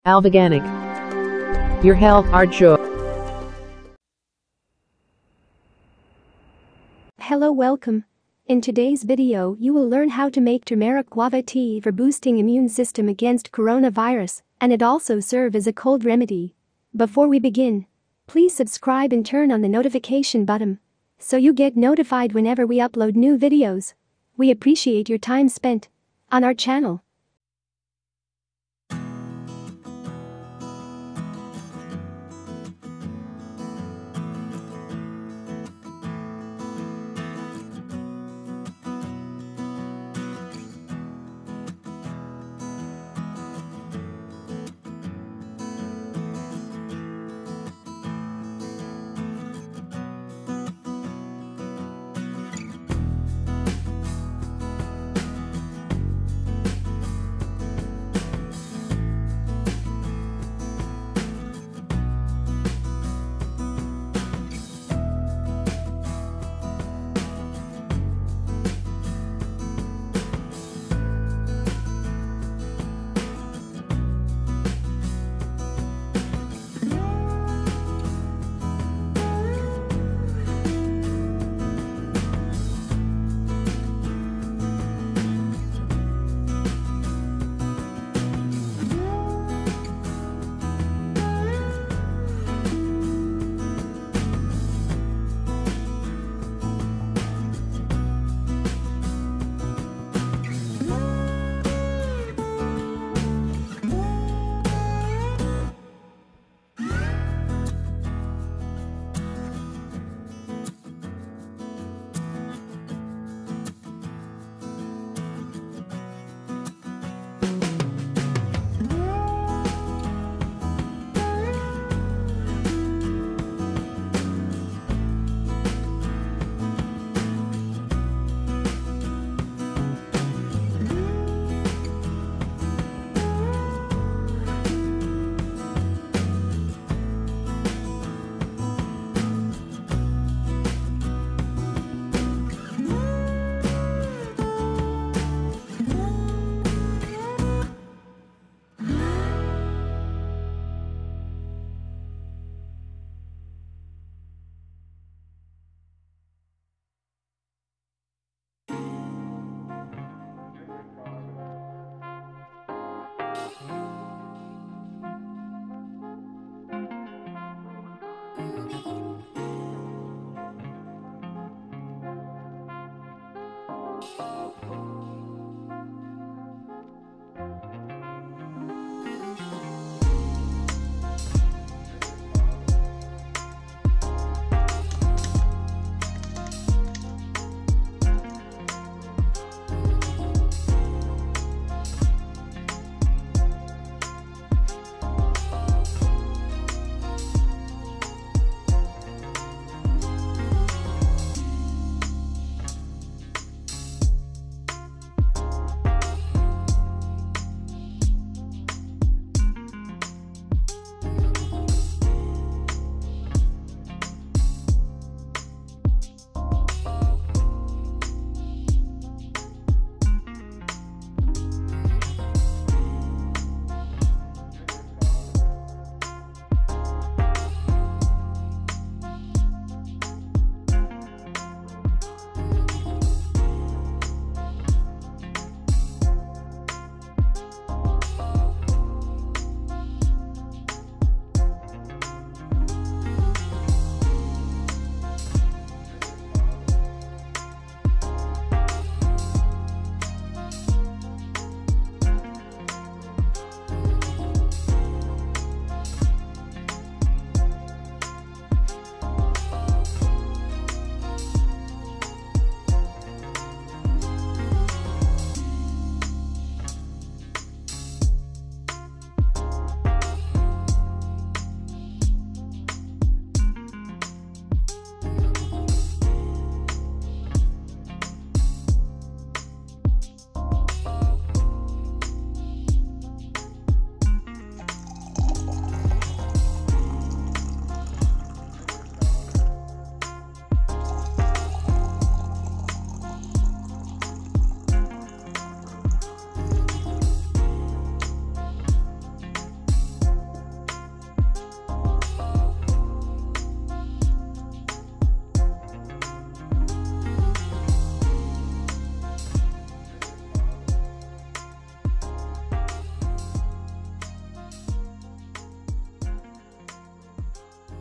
Alveganic. Your health our joy. Hello, welcome. In today's video you will learn how to make turmeric guava tea for boosting immune system against coronavirus, and it also serve as a cold remedy. Before we begin, please subscribe and turn on the notification button so you get notified whenever we upload new videos. We appreciate your time spent on our channel.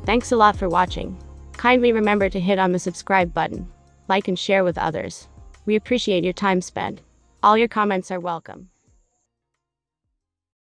Thanks a lot for watching. Kindly remember to hit on the subscribe button, like and share with others. We appreciate your time spent. All your comments are welcome.